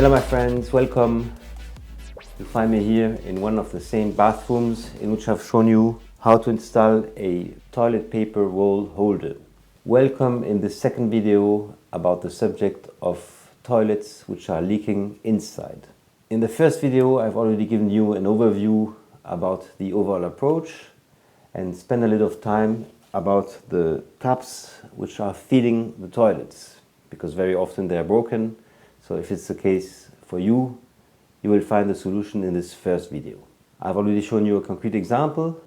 Hello my friends, welcome. You find me here in one of the same bathrooms in which I've shown you how to install a toilet paper roll holder. Welcome in the second video about the subject of toilets which are leaking inside. In the first video I've already given you an overview about the overall approach and spent a little of time about the taps which are feeding the toilets, because very often they are broken. So if it's the case for you, you will find the solution in this first video. I've already shown you a concrete example.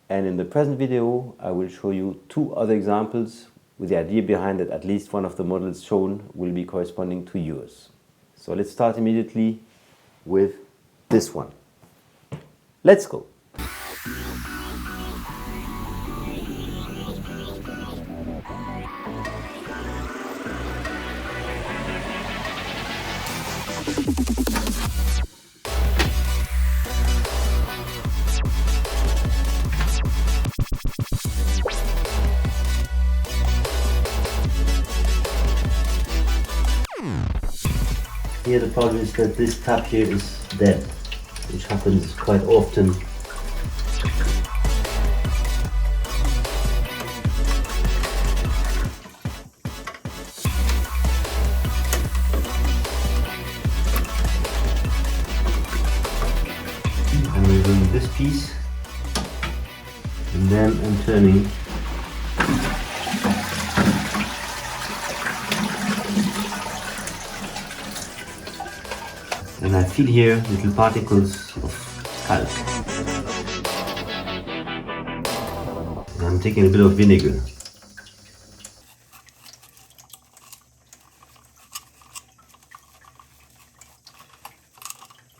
And in the present video, I will show you two other examples with the idea behind that at least one of the models shown will be corresponding to yours. So let's start immediately with this one. Let's go. Here the problem is that this tap here is dead, which happens quite often. I'm removing this piece and then I'm turning. And I feel here little particles of calc. And I'm taking a bit of vinegar.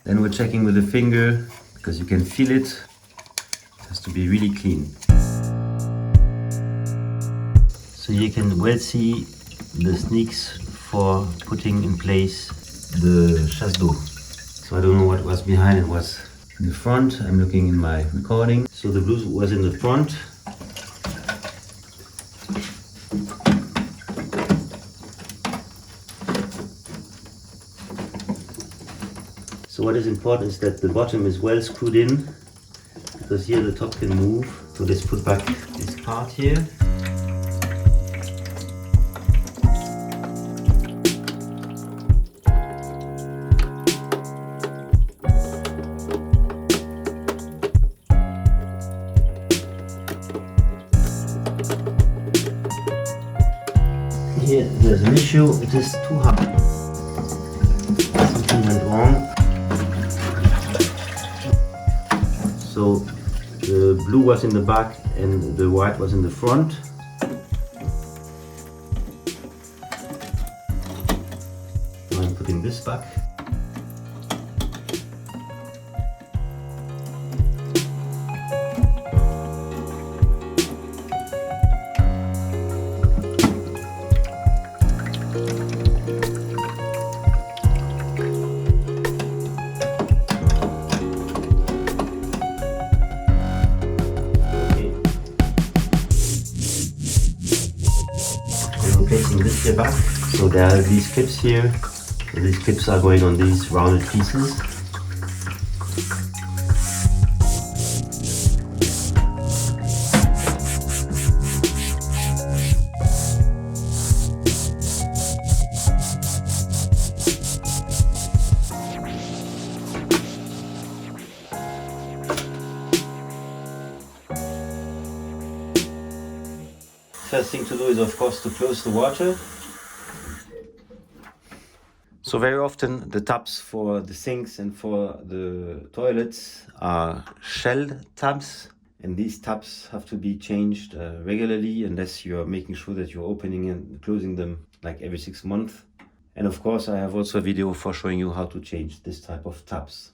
Then we're checking with the finger, because you can feel it. It has to be really clean. So you can well see the sneaks for putting in place the chasse d'eau. So I don't know what was behind, it was in the front. I'm looking in my recording. So the blue was in the front. So what is important is that the bottom is well screwed in, because here the top can move. So let's put back this part here. Here there's an issue, it is too hard. Something went wrong. So the blue was in the back and the white was in the front. Now I'm putting this back. Placing this here back. So there are these clips here. So these clips are going on these rounded pieces. First thing to do is of course to close the water. So very often the taps for the sinks and for the toilets are shelled taps, and these taps have to be changed regularly, unless you're making sure that you're opening and closing them like every 6 months. And of course I have also a video for showing you how to change this type of taps.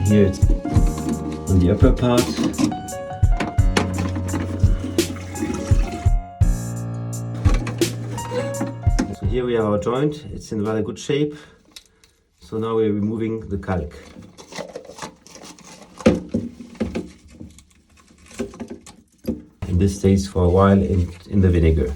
Here it's on the upper part. So here we have our joint, it's in rather good shape. So now we're removing the calc. and this stays for a while in the vinegar.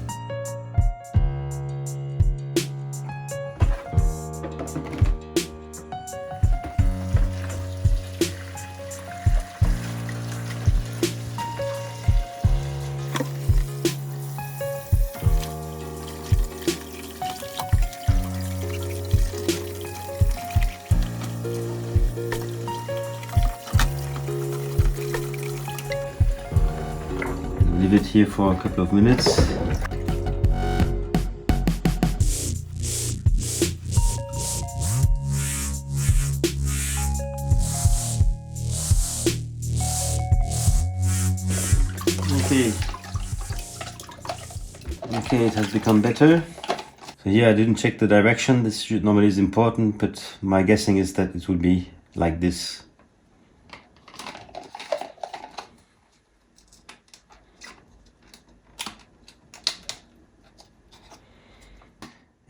Leave it here for a couple of minutes. Okay, it has become better. So here I didn't check the direction. This normally is important, but my guessing is that it will be like this.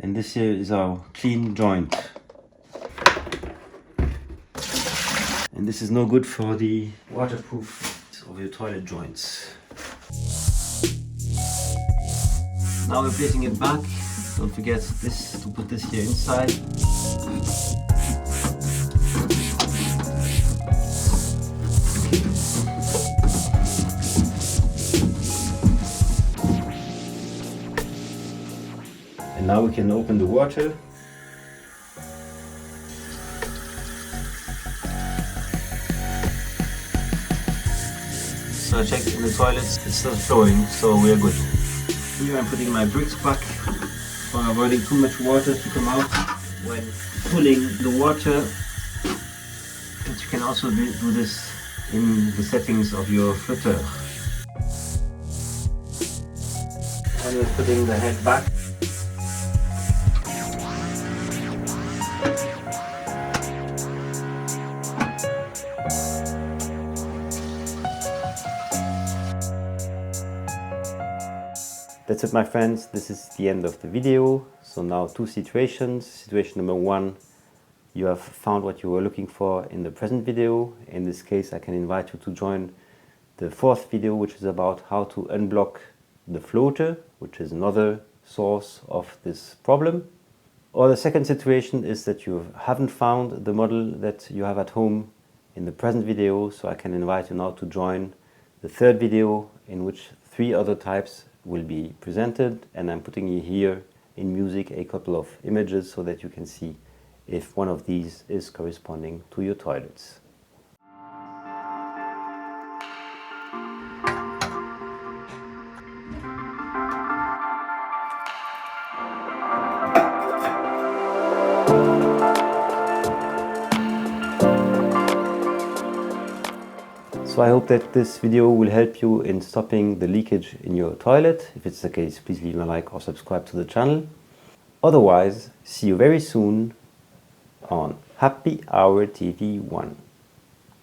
And this here is our clean joint. And this is no good for the waterproof of your toilet joints. Now we're placing it back. Don't forget this, to put this here inside. And now we can open the water. So I checked in the toilets, it's still flowing, so we are good. Here I'm putting my bricks back for avoiding too much water to come out when pulling the water. But you can also do this in the settings of your flotteur. And we're putting the head back. That's it, my friends. This is the end of the video. So now two situations. Situation number one, you have found what you were looking for in the present video. In this case, I can invite you to join the fourth video, which is about how to unblock the floater, which is another source of this problem. Or the second situation is that you haven't found the model that you have at home in the present video. So I can invite you now to join the third video, in which 3 other types will be presented, and I'm putting you here in music a couple of images so that you can see if one of these is corresponding to your toilets. So I hope that this video will help you in stopping the leakage in your toilet. If it's the case, please leave a like or subscribe to the channel. Otherwise, see you very soon on Happy Hour TV 1.